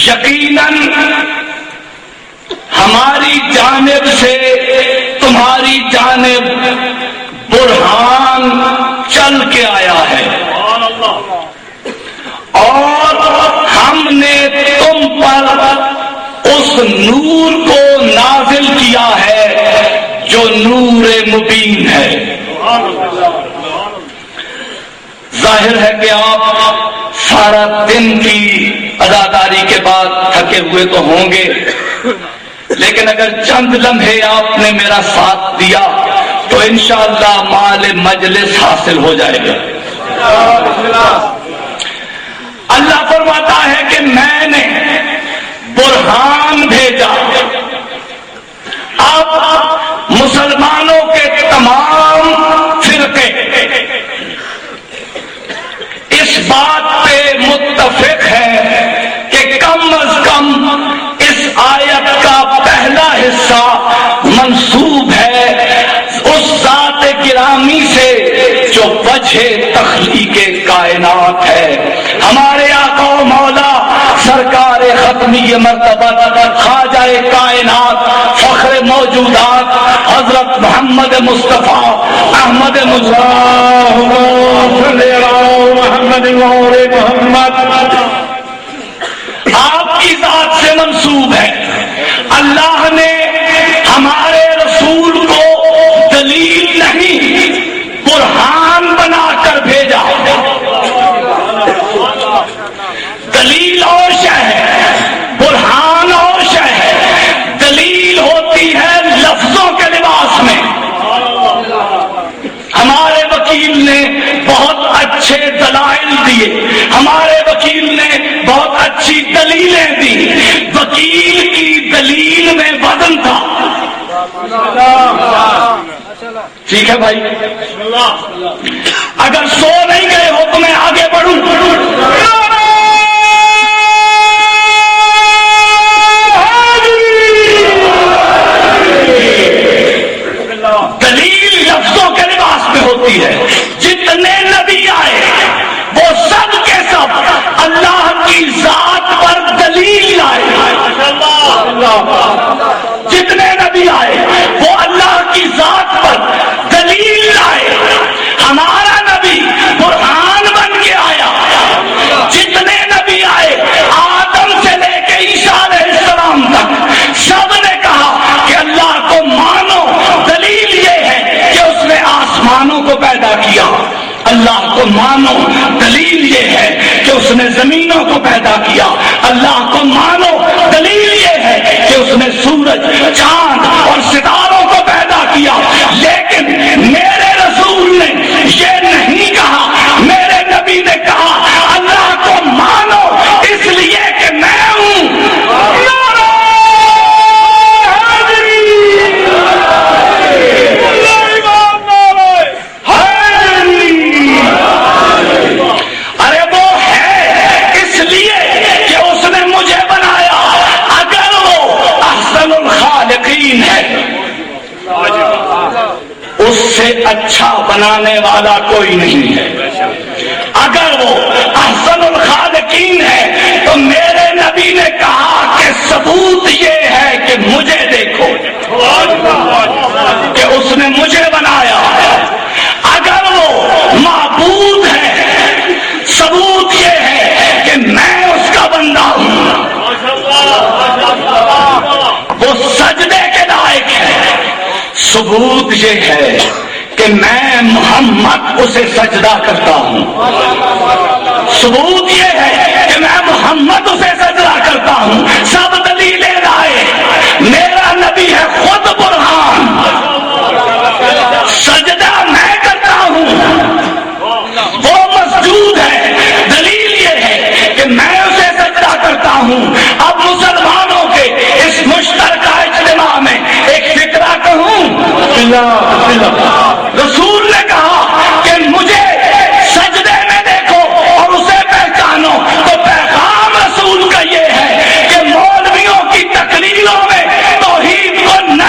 یقیناً ہماری جانب سے تمہاری جانب برہان چل کے آیا ہے اور ہم نے تم پر اس نور کو نازل کیا ہے جو نور مبین ہے۔ ظاہر ہے کہ آپ سارا دن کی اداداری کے بعد تھکے ہوئے تو ہوں گے، لیکن اگر چند لمحے آپ نے میرا ساتھ دیا تو انشاءاللہ مال مجلس حاصل ہو جائے گا۔ اللہ فرماتا ہے کہ میں نے برہان بھیجا، اب مسلمانوں کے تمام فرقے اس بات پہ متفق ہے کہ کم از کم اس آیت کا پہلا حصہ منسوب ہے اس ذات گرامی سے جو وجہ تخلیق کائنات ہے، ہمارے آقا و مولا سرکار ختمی مرتبہ خواجہ کائنات فخر موجودات حضرت محمد مصطفیٰ احمد محمد آپ کی ذات سے منسوب ہے۔ اللہ نے ہمارے رسول کو دلیل نہیں برہان بنا کر بھیجا۔ دلیل اور شے ہے، برہان اور شے ہے۔ دلیل ہوتی ہے لفظوں کے لباس میں۔ ہمارے وکیل نے بہت اچھے دلائل دیے، ہمارے وکیل نے بہت اچھی دلیلیں دی، وکیل کی دلیل میں وزن تھا۔ ٹھیک ہے بھائی، اگر سو نہیں گئے ہو تو میں آگے بڑھوں۔ دلیل لفظوں کے لباس میں ہوتی ہے۔ جتنے نبی آئے وہ سب کے سب اللہ کی ذات پر دلیل لائے۔ جتنے نبی آئے وہ اللہ کی ذات پر دلیل لائے۔ ہمارا نبی برہان بن کے آیا۔ جتنے نبی آئے آدم سے لے کے عیسیٰ علیہ السلام تک سب نے کہا کہ اللہ کو مانو، دلیل یہ ہے کہ اس نے آسمانوں کو پیدا کیا۔ اللہ کو مانو، دلیل یہ ہے کہ اس نے زمینوں کو پیدا کیا۔ اللہ کو مانو، دلیل یہ ہے کہ اس نے سورج، چاند اور ستاروں کو پیدا کیا۔ لیکن میرے رسول نے یہ نہیں کہا، میرے نبی نے کہا اللہ کو مانو اس لیے کہ میں ہوں۔ اس سے اچھا بنانے والا کوئی نہیں ہے۔ اگر وہ احسن الخالقین ہے تو میرے نبی نے کہا کہ ثبوت یہ ہے کہ مجھے دیکھو کہ اس نے مجھے بنایا۔ اگر وہ معبود ہے ثبوت یہ ہے کہ میں اس کا بندہ ہوں۔ وہ سجدے کے لائق ہے، ثبوت یہ ہے کہ میں محمد اسے سجدہ کرتا ہوں۔ ثبوت یہ ہے کہ میں محمد اسے سجدہ کرتا ہوں۔ سب دلیلیں لائے، میرا نبی ہے خود برہان۔ سجدہ میں کرتا ہوں، وہ مسجود ہے، دلیل یہ ہے کہ میں اسے سجدہ کرتا ہوں۔ اب مسلمانوں کے اس مشترکہ اجتماع میں ایک فکرہ کہوں، رسول نے کہا کہ مجھے سجدے میں دیکھو اور اسے پہچانو، تو پیغام رسول کا یہ ہے کہ مولویوں کی تقریروں میں توحید کو نہ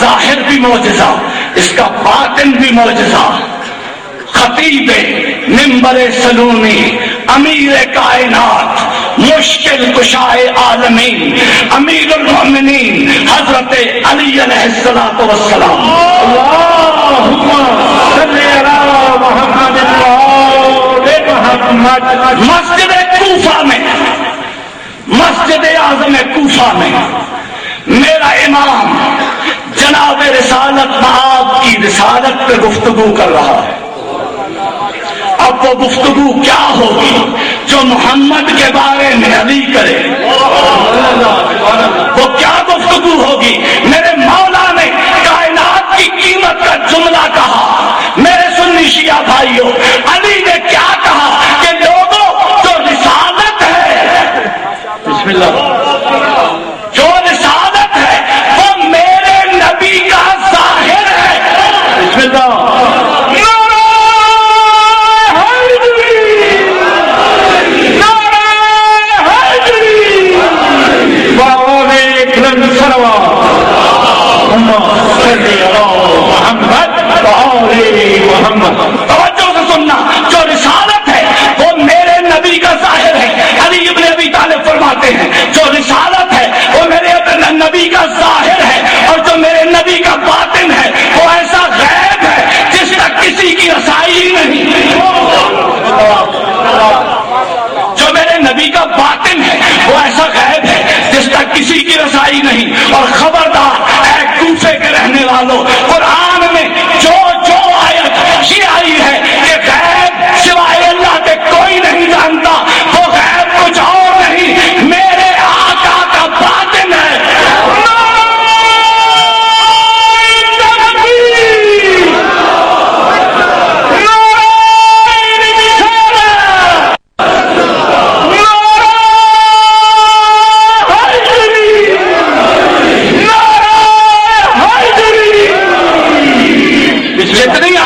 ظاہر بھی معجزہ، اس کا باطن بھی معجزہ۔ خطیب منبر سلونی، امیر کائنات، مشکل کشائے عالمین، امیر المؤمنین حضرت علی علیہ الصلوۃ والسلام۔ اللہم صلی علی محمد وآل محمد۔ مسجد کوفہ میں، مسجد اعظم کوفہ میں میرا امام جناب رسالت آپ کی رسالت پہ گفتگو کر رہا ہے۔ اب وہ گفتگو کیا ہوگی جو محمد کے بارے میں علی کرے؟ وہ کیا گفتگو ہوگی؟ میرے مولا نے کائنات کی قیمت کا جملہ کہا۔ میرے سنی شیعہ بھائیوں، علی نے کیا کہا کہ لوگوں جو رسالت ہے، بسم اللہ، جو رسالت ہے وہ میرے نبی کا ظاہر ہے۔ بسم اللہ، توجہ سے سننا، جو رسالت ہے وہ میرے نبی کا ظاہر ہے۔ علی ابن ابی طالب فرماتے ہیں جو رسالت ہے وہ میرے نبی کا ظاہر ہے، اور جو میرے نبی کا باطن ہے وہ ایسا غیب ہے جس تک کسی کی رسائی نہیں۔ جو میرے نبی کا باطن ہے وہ ایسا غیب ہے جس تک کسی کی رسائی نہیں۔ اور خبر